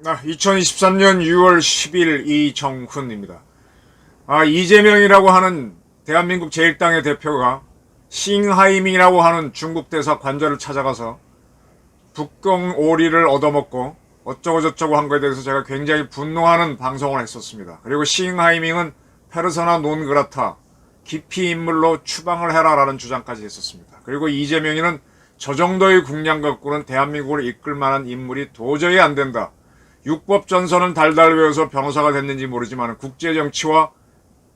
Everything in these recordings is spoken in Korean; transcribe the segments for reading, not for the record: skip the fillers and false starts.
2023년 6월 10일 이정훈입니다. 이재명이라고 하는 대한민국 제1당의 대표가 싱하이밍이라고 하는 중국 대사 관저를 찾아가서 북경 오리를 얻어먹고 어쩌고저쩌고 한 거에 대해서 제가 굉장히 분노하는 방송을 했었습니다. 그리고 싱하이밍은 페르소나 논 그라타, 기피 인물로 추방을 해라라는 주장까지 했었습니다. 그리고 이재명이는 저 정도의 국량 갖고는 대한민국을 이끌 만한 인물이 도저히 안 된다. 육법전선은 달달 외워서 변호사가 됐는지 모르지만 국제정치와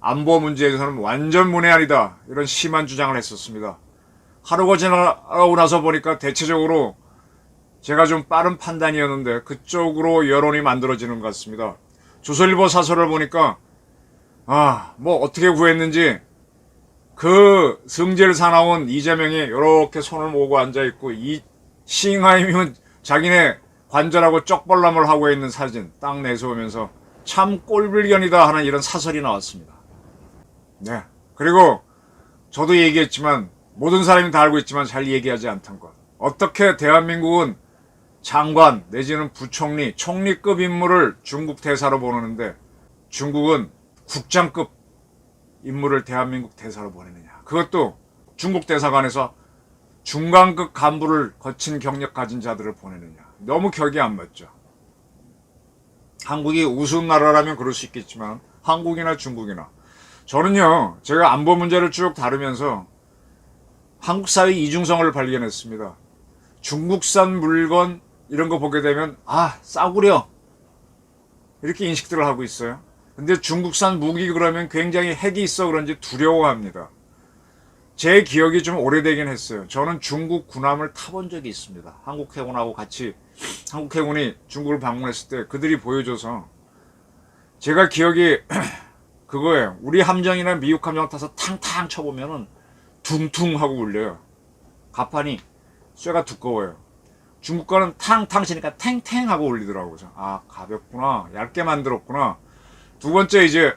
안보 문제에서는 완전 문외한이다. 이런 심한 주장을 했었습니다. 하루가 지나고 나서 보니까 대체적으로 제가 좀 빠른 판단이었는데 그쪽으로 여론이 만들어지는 것 같습니다. 조선일보 사설을 보니까 뭐 어떻게 구했는지 그 승질 사나운 이재명이 이렇게 손을 모으고 앉아있고 이 싱하이밍은 자기네 관절하고 쪽벌람을 하고 있는 사진 딱 내세우면서 참 꼴불견이다 하는 이런 사설이 나왔습니다. 네. 그리고 저도 얘기했지만 모든 사람이 다 알고 있지만 잘 얘기하지 않던 것. 어떻게 대한민국은 장관 내지는 부총리, 총리급 인물을 중국 대사로 보내는데 중국은 국장급 인물을 대한민국 대사로 보내느냐. 그것도 중국 대사관에서 중간급 간부를 거친 경력 가진 자들을 보내느냐. 너무 격이 안 맞죠. 한국이 우스운 나라라면 그럴 수 있겠지만 한국이나 중국이나 저는요. 제가 안보 문제를 쭉 다루면서 한국 사회 이중성을 발견했습니다. 중국산 물건 이런 거 보게 되면 싸구려 이렇게 인식들을 하고 있어요. 근데 중국산 무기 그러면 굉장히 핵이 있어 그런지 두려워합니다. 제 기억이 좀 오래되긴 했어요. 저는 중국 군함을 타본 적이 있습니다. 한국 해군하고 같이 한국 해군이 중국을 방문했을 때 그들이 보여줘서 제가 기억이 그거예요. 우리 함정이나 미국 함정 타서 탕탕 쳐보면은 둥퉁 하고 울려요. 갑판이 쇠가 두꺼워요. 중국 거는 탕탕 치니까 탱탱 하고 울리더라고요. 가볍구나. 얇게 만들었구나. 두 번째 이제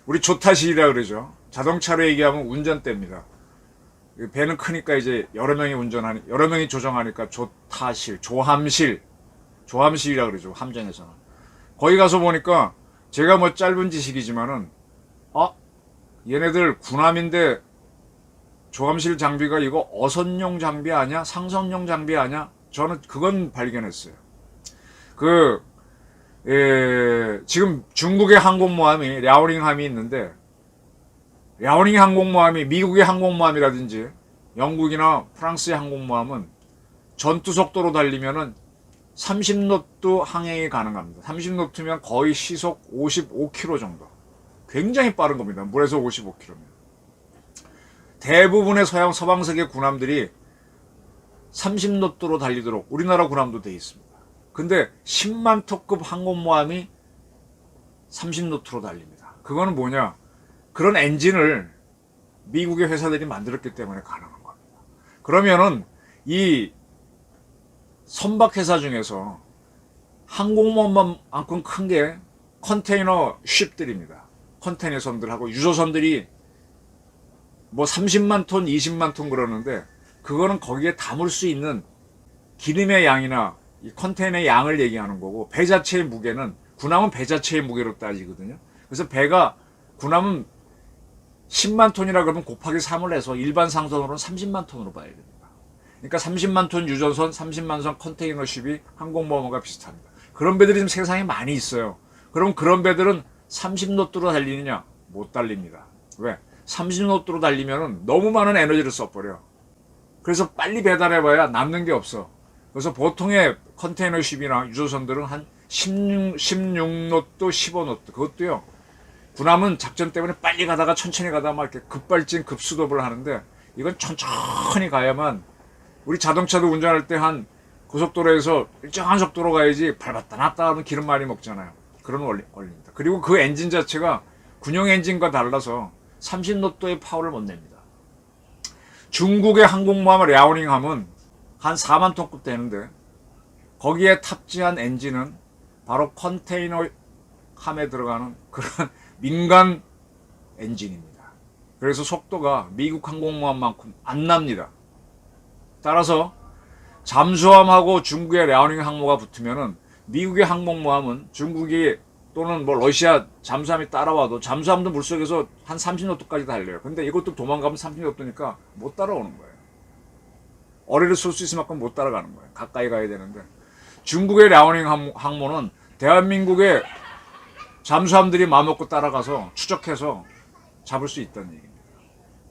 우리 조타실이라 그러죠. 자동차로 얘기하면 운전대입니다. 배는 크니까 이제 여러 명이 조정하니까 조타실, 조함실이라 그러죠. 함정에서는. 거기 가서 보니까 제가 뭐 짧은 지식이지만은 얘네들 군함인데 조함실 장비가 이거 어선용 장비 아니야? 상선용 장비 아니야? 저는 그건 발견했어요. 지금 중국의 항공모함이 랴오닝함이 있는데 랴오닝 항공모함이 미국의 항공모함이라든지 영국이나 프랑스의 항공모함은 전투 속도로 달리면은 30노트 항행이 가능합니다. 30노트면 거의 시속 55km 정도. 굉장히 빠른 겁니다. 물에서 55km면. 대부분의 서방세계 군함들이 30노트로 달리도록 우리나라 군함도 돼 있습니다. 근데 10만 톤급 항공모함이 30노트로 달립니다. 그거는 뭐냐? 그런 엔진을 미국의 회사들이 만들었기 때문에 가능한 겁니다. 그러면은 이 선박회사 중에서 항공모함만큼 큰 게 컨테이너 쉽들입니다. 컨테이너 선들하고 유조선들이 뭐 30만 톤, 20만 톤 그러는데 그거는 거기에 담을 수 있는 기름의 양이나 이 컨테이너의 양을 얘기하는 거고 배 자체의 무게는 군함은 배 자체의 무게로 따지거든요. 그래서 군함은 10만 톤이라 그러면 곱하기 3을 해서 일반 상선으로는 30만 톤으로 봐야 됩니다. 그러니까 30만 톤 유조선, 30만 톤 컨테이너십이 항공모함과 비슷합니다. 그런 배들이 지금 세상에 많이 있어요. 그럼 그런 배들은 30노트로 달리느냐? 못 달립니다. 왜? 30노트로 달리면 너무 많은 에너지를 써버려. 그래서 빨리 배달해봐야 남는 게 없어. 그래서 보통의 컨테이너십이나 유조선들은 한 16노트, 15노트. 그것도요. 군함은 작전 때문에 빨리 가다가 천천히 가다가 막 이렇게 급발진, 급수dob을 하는데 이건 천천히 가야만 우리 자동차도 운전할 때 한 고속도로에서 일정한 속도로 가야지 밟았다 놨다 하면 기름 많이 먹잖아요. 그런 원리입니다. 그리고 그 엔진 자체가 군용 엔진과 달라서 30노트의 파워를 못 냅니다. 중국의 항공모함 랴오닝함은 한 4만 톤급 되는데 거기에 탑재한 엔진은 바로 컨테이너 함에 들어가는 그런 민간 엔진입니다. 그래서 속도가 미국 항공모함만큼 안 납니다. 따라서 잠수함하고 중국의 랴오닝 항모가 붙으면은 미국의 항공모함은 중국이 또는 뭐 러시아 잠수함이 따라와도 잠수함도 물속에서 한 30노트까지 달려요. 근데 이것도 도망가면 30노트니까 못 따라오는 거예요. 어뢰를 쏠 수 있을 만큼 못 따라가는 거예요. 가까이 가야 되는데 중국의 랴오닝 항모는 대한민국의 잠수함들이 마음먹고 따라가서 추적해서 잡을 수 있다는 얘기입니다.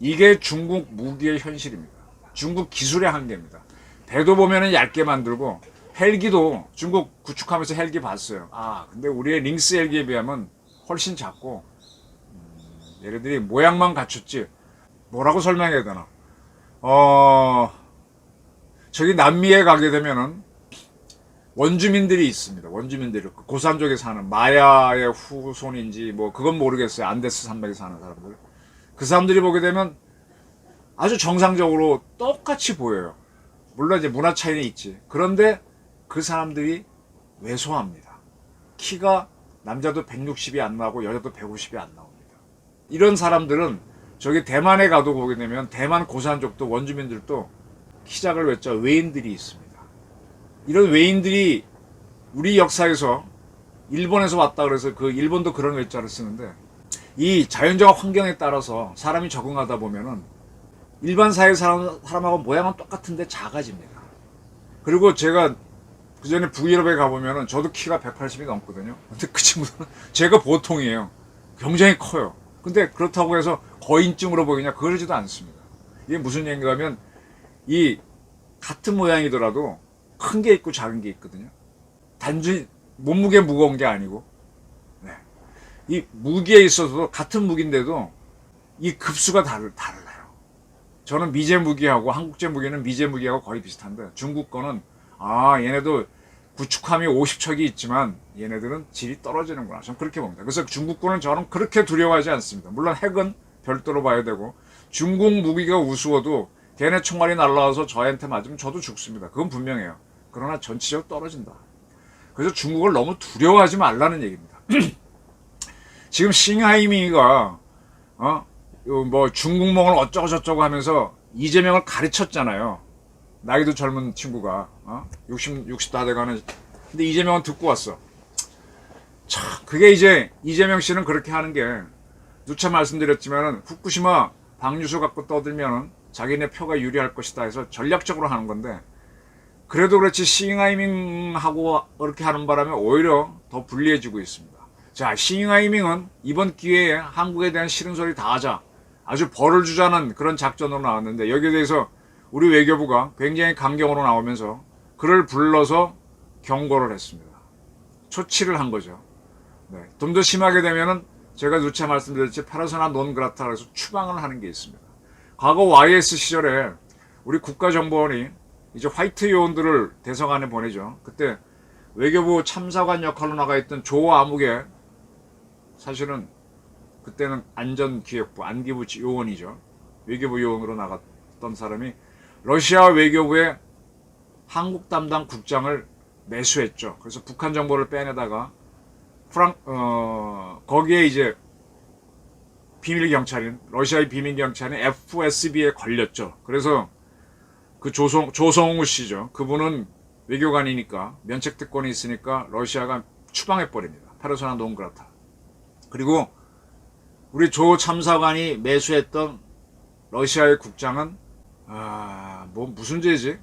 이게 중국 무기의 현실입니다. 중국 기술의 한계입니다. 배도 보면은 얇게 만들고 헬기도 중국 구축하면서 헬기 봤어요. 근데 우리의 링스 헬기에 비하면 훨씬 작고 얘네들이 모양만 갖췄지 뭐라고 설명해야 되나. 저기 남미에 가게 되면은 원주민들이 있습니다. 원주민들이 고산 쪽에 사는 마야의 후손인지 뭐 그건 모르겠어요. 안데스 산맥에 사는 사람들. 그 사람들이 보게 되면 아주 정상적으로 똑같이 보여요. 물론 이제 문화 차이는 있지. 그런데 그 사람들이 왜소합니다. 키가 남자도 160이 안 나고 여자도 150이 안 나옵니다. 이런 사람들은 저기 대만에 가도 보게 되면 대만 고산 쪽도 원주민들도 키 작을 외자 외인들이 있습니다. 이런 외인들이 우리 역사에서 일본에서 왔다 그래서 그 일본도 그런 외자를 쓰는데 이 자연적 환경에 따라서 사람이 적응하다 보면은 일반 사회 사람하고 모양은 똑같은데 작아집니다. 그리고 제가 그 전에 북유럽에 가보면은 저도 키가 180이 넘거든요. 근데 그 친구들은 제가 보통이에요. 굉장히 커요. 근데 그렇다고 해서 거인증으로 보이냐? 그러지도 않습니다. 이게 무슨 얘기인가 하면 이 같은 모양이더라도 큰 게 있고 작은 게 있거든요. 단순히 몸무게 무거운 게 아니고 네. 이 무기에 있어서도 같은 무기인데도 이 급수가 달라요. 저는 미제 무기하고 한국제 무기는 미제 무기하고 거의 비슷한데 중국 거는 얘네도 구축함이 50척이 있지만 얘네들은 질이 떨어지는구나. 저는 그렇게 봅니다. 그래서 중국 거는 저는 그렇게 두려워하지 않습니다. 물론 핵은 별도로 봐야 되고 중국 무기가 우스워도 걔네 총알이 날라와서 저한테 맞으면 저도 죽습니다. 그건 분명해요. 그러나 전체적으로 떨어진다. 그래서 중국을 너무 두려워하지 말라는 얘기입니다. 지금 싱하이밍이가 뭐 중국몽을 어쩌고 저쩌고 하면서 이재명을 가르쳤잖아요. 나이도 젊은 친구가 60 다 돼가는. 근데 이재명은 듣고 왔어. 참 그게 이제 이재명 씨는 그렇게 하는 게 누차 말씀드렸지만은 후쿠시마 방류수 갖고 떠들면은 자기네 표가 유리할 것이다 해서 전략적으로 하는 건데 그래도 그렇지 싱하이밍하고 그렇게 하는 바람에 오히려 더 불리해지고 있습니다. 자, 싱하이밍은 이번 기회에 한국에 대한 싫은 소리 다 하자. 아주 벌을 주자는 그런 작전으로 나왔는데 여기에 대해서 우리 외교부가 굉장히 강경으로 나오면서 그를 불러서 경고를 했습니다. 초치를 한 거죠. 네. 좀 더 심하게 되면은 제가 누차 말씀드렸지 페르소나 논 그라타 그래서 추방을 하는 게 있습니다. 과거 YS 시절에 우리 국가정보원이 이제 화이트 요원들을 대성안에 보내죠. 그때 외교부 참사관 역할로 나가 있던 조 아무개 사실은 그때는 안전기획부 안기부 요원이죠. 외교부 요원으로 나갔던 사람이 러시아 외교부의 한국 담당 국장을 매수했죠. 그래서 북한 정보를 빼내다가 거기에 이제 비밀 경찰인 러시아의 비밀 경찰인 FSB에 걸렸죠. 그래서 그 조성우 씨죠. 그분은 외교관이니까 면책 특권이 있으니까 러시아가 추방해 버립니다. 페르소나 논 그라타. 그리고 우리 조 참사관이 매수했던 러시아의 국장은 뭐 무슨 죄지?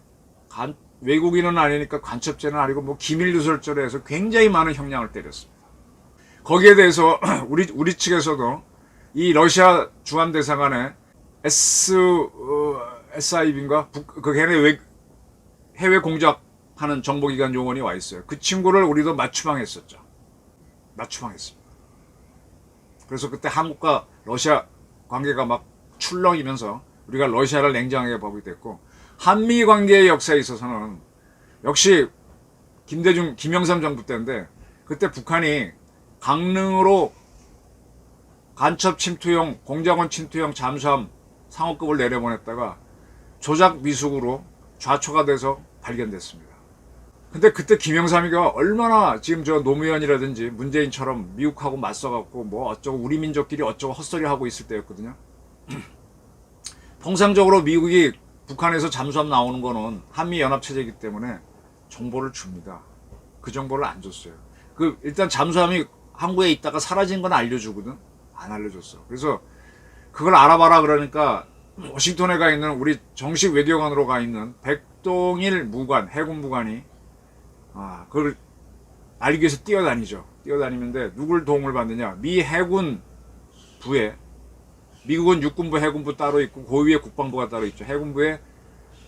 외국인은 아니니까 간첩죄는 아니고 뭐 기밀누설죄로 해서 굉장히 많은 형량을 때렸습니다. 거기에 대해서 우리 측에서도 이 러시아 주한대사관에 SIB인가 그 걔네 해외 공작하는 정보기관 요원이 와 있어요. 그 친구를 우리도 맞추방했었죠. 맞추방했습니다. 그래서 그때 한국과 러시아 관계가 막 출렁이면서 우리가 러시아를 냉정하게 보게 됐고 한미 관계의 역사에 있어서는 역시 김영삼 정부 때인데 그때 북한이 강릉으로 간첩 침투용 공작원 침투용 잠수함 상호급을 내려보냈다가 조작 미숙으로 좌초가 돼서 발견됐습니다. 근데 그때 김영삼이가 얼마나 지금 저 노무현이라든지 문재인처럼 미국하고 맞서갖고 뭐 어쩌고 우리 민족끼리 어쩌고 헛소리 하고 있을 때였거든요. 통상적으로 미국이 북한에서 잠수함 나오는 거는 한미연합체제이기 때문에 정보를 줍니다. 그 정보를 안 줬어요. 일단 잠수함이 항구에 있다가 사라진 건 알려주거든. 안 알려줬어. 그래서 그걸 알아봐라 그러니까 워싱턴에 가 있는 우리 정식 외교관으로 가 있는 백동일 무관, 해군 무관이 그걸 알기 위해서 뛰어다니죠. 뛰어다니는데 누굴 도움을 받느냐? 미 해군 부에, 미국은 육군부, 해군부 따로 있고 그 위에 국방부가 따로 있죠. 해군부에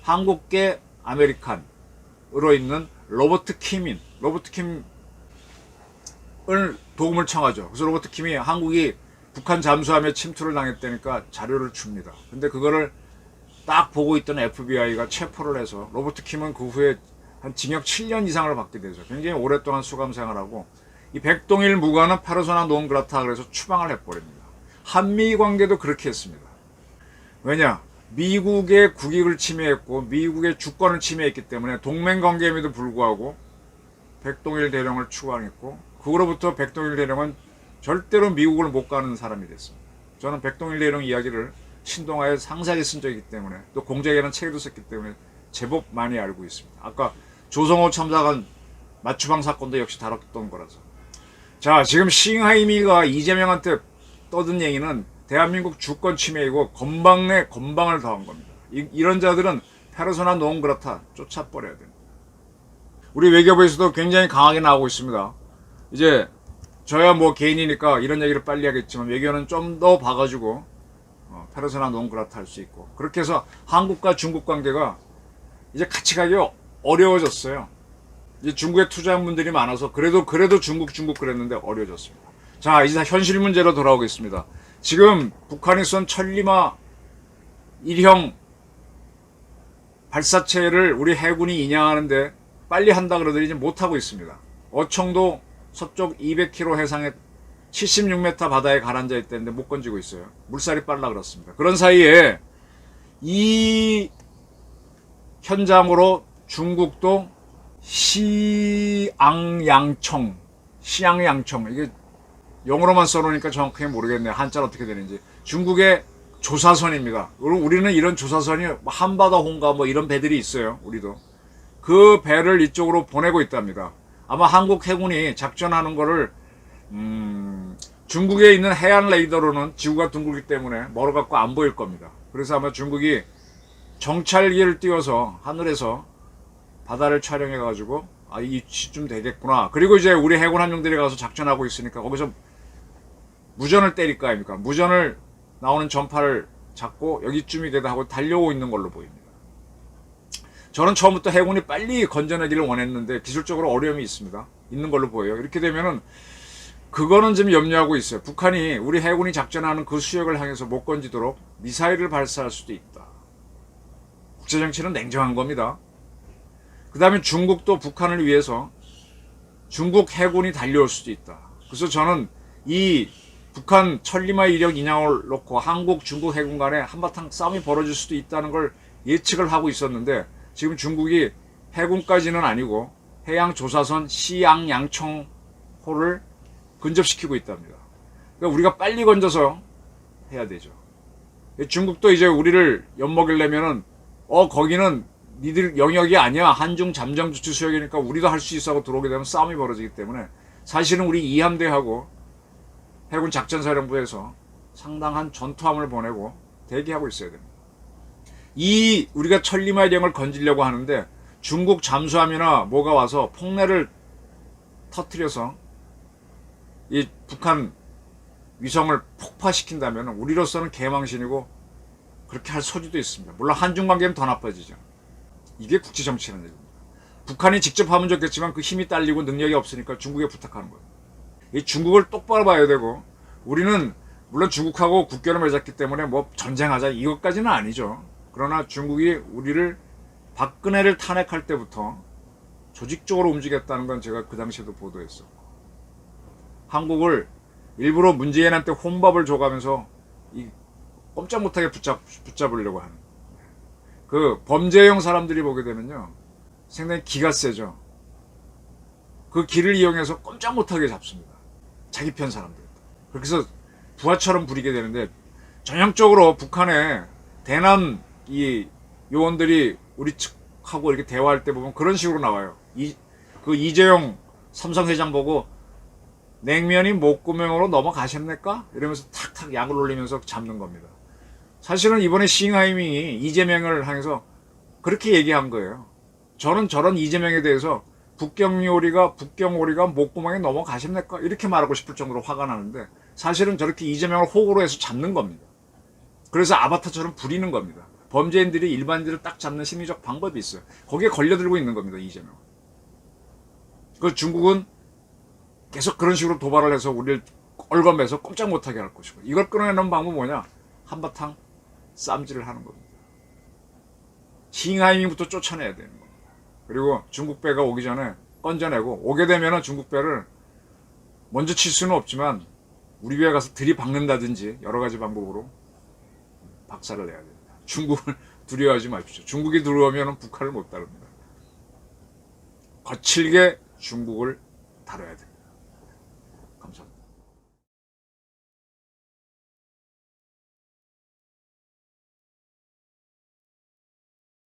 한국계 아메리칸으로 있는 로버트 킴을 도움을 청하죠. 그래서 로버트 킴이 한국이 북한 잠수함에 침투를 당했다니까 자료를 줍니다. 근데 그거를 딱 보고 있던 FBI가 체포를 해서 로버트 킴은 그 후에 한 징역 7년 이상을 받게 되죠. 굉장히 오랫동안 수감 생활하고 이 백동일 무관은 페르소나 논 그라타 그래서 추방을 해버립니다. 한미 관계도 그렇게 했습니다. 왜냐? 미국의 국익을 침해했고 미국의 주권을 침해했기 때문에 동맹 관계임에도 불구하고 백동일 대령을 추방했고 그로부터 백동일 대령은 절대로 미국을 못 가는 사람이 됐습니다. 저는 백동일 대령 이야기를 신동아에 상세하게 쓴 적이기 때문에 또 공작이라는 책에도 썼기 때문에 제법 많이 알고 있습니다. 아까 조성호 참사관 맞추방 사건도 역시 다뤘던 거라서. 자, 지금 싱하이미가 이재명한테 떠든 얘기는 대한민국 주권 침해이고 건방에 건방을 더한 겁니다. 이런 자들은 페르소나 논 그라타 쫓아버려야 됩니다. 우리 외교부에서도 굉장히 강하게 나오고 있습니다. 이제 저야 뭐 개인이니까 이런 얘기를 빨리 하겠지만 외교는 좀 더 봐가지고 페르소나 논 그라타 할 수 있고 그렇게 해서 한국과 중국 관계가 이제 같이 가기 어려워졌어요. 이제 중국에 투자한 분들이 많아서 그래도 중국 그랬는데 어려워졌습니다. 자, 이제 현실 문제로 돌아오겠습니다. 지금 북한이 쏜 천리마 1형 발사체를 우리 해군이 인양하는데 빨리 한다 그러더니 이제 못하고 있습니다. 어청도 서쪽 200km 해상에 76m 바다에 가라앉아 있다는데 못 건지고 있어요. 물살이 빨라 그렇습니다. 그런 사이에 이 현장으로 중국도 시앙양청 이게 영어로만 써놓으니까 정확하게 모르겠네요. 한자로 어떻게 되는지. 중국의 조사선입니다. 우리는 이런 조사선이 한바다 홍가 뭐 이런 배들이 있어요. 우리도. 그 배를 이쪽으로 보내고 있답니다. 아마 한국 해군이 작전하는 거를 중국에 있는 해안 레이더로는 지구가 둥글기 때문에 멀어갖고 안 보일 겁니다. 그래서 아마 중국이 정찰기를 띄워서 하늘에서 바다를 촬영해가지고 이쯤 되겠구나. 그리고 이제 우리 해군 함정들이 가서 작전하고 있으니까 거기서 무전을 때릴 거 아닙니까? 무전을 나오는 전파를 잡고 여기쯤이 되다 하고 달려오고 있는 걸로 보입니다. 저는 처음부터 해군이 빨리 건져내기를 원했는데 기술적으로 어려움이 있는 걸로 보여요. 이렇게 되면은 그거는 좀 염려하고 있어요. 북한이 우리 해군이 작전하는 그 수역을 향해서 못 건지도록 미사일을 발사할 수도 있다. 국제정치는 냉정한 겁니다. 그 다음에 중국도 북한을 위해서 중국 해군이 달려올 수도 있다. 그래서 저는 이 북한 천리마 이력 인양을 놓고 한국, 중국 해군 간에 한바탕 싸움이 벌어질 수도 있다는 걸 예측을 하고 있었는데 지금 중국이 해군까지는 아니고 해양조사선 시앙양청호를 근접시키고 있답니다. 그러니까 우리가 빨리 건져서 해야 되죠. 중국도 이제 우리를 엿먹이려면은 거기는 니들 영역이 아니야. 한중 잠정주치 수역이니까 우리도 할 수 있어 하고 들어오게 되면 싸움이 벌어지기 때문에 사실은 우리 이함대하고 해군 작전사령부에서 상당한 전투함을 보내고 대기하고 있어야 됩니다. 우리가 천리마 일형을 건지려고 하는데 중국 잠수함이나 뭐가 와서 폭내를 터뜨려서 이 북한 위성을 폭파시킨다면 우리로서는 개망신이고 그렇게 할 소지도 있습니다. 물론 한중 관계는 더 나빠지죠. 이게 국제정치라는 얘기입니다. 북한이 직접 하면 좋겠지만 그 힘이 딸리고 능력이 없으니까 중국에 부탁하는 거예요. 이 중국을 똑바로 봐야 되고 우리는 물론 중국하고 국교를 맺었기 때문에 뭐 전쟁하자 이것까지는 아니죠. 그러나 중국이 우리를 박근혜를 탄핵할 때부터 조직적으로 움직였다는 건 제가 그 당시에도 보도했었고 한국을 일부러 문재인한테 혼밥을 줘가면서 꼼짝 못하게 붙잡으려고 하는 그 범죄형 사람들이 보게 되면요 상당히 기가 세죠. 그 길을 이용해서 꼼짝 못하게 잡습니다. 자기 편 사람들. 그렇게 해서 부하처럼 부리게 되는데, 전형적으로 북한의 대남 이 요원들이 우리 측하고 이렇게 대화할 때 보면 그런 식으로 나와요. 그 이재용 삼성회장 보고 냉면이 목구멍으로 넘어가셨습니까? 이러면서 탁탁 약을 올리면서 잡는 겁니다. 사실은 이번에 싱하이밍이 이재명을 향해서 그렇게 얘기한 거예요. 저는 저런 이재명에 대해서 북경오리가 목구멍에 넘어가십니까? 이렇게 말하고 싶을 정도로 화가 나는데, 사실은 저렇게 이재명을 호구로 해서 잡는 겁니다. 그래서 아바타처럼 부리는 겁니다. 범죄인들이 일반인들을 딱 잡는 심리적 방법이 있어요. 거기에 걸려들고 있는 겁니다, 이재명. 그 중국은 계속 그런 식으로 도발을 해서 우리를 얼검매서 꼼짝 못하게 할 것이고, 이걸 끊어내는 방법은 뭐냐? 한바탕 쌈질을 하는 겁니다. 싱하이밍부터 쫓아내야 되는 겁니다. 그리고 중국 배가 오기 전에 건져내고, 오게 되면은 중국 배를 먼저 칠 수는 없지만 우리 배에 가서 들이박는다든지 여러 가지 방법으로 박살을 내야 됩니다. 중국을 두려워하지 마십시오. 중국이 들어오면 북한을 못 다룹니다. 거칠게 중국을 다뤄야 됩니다.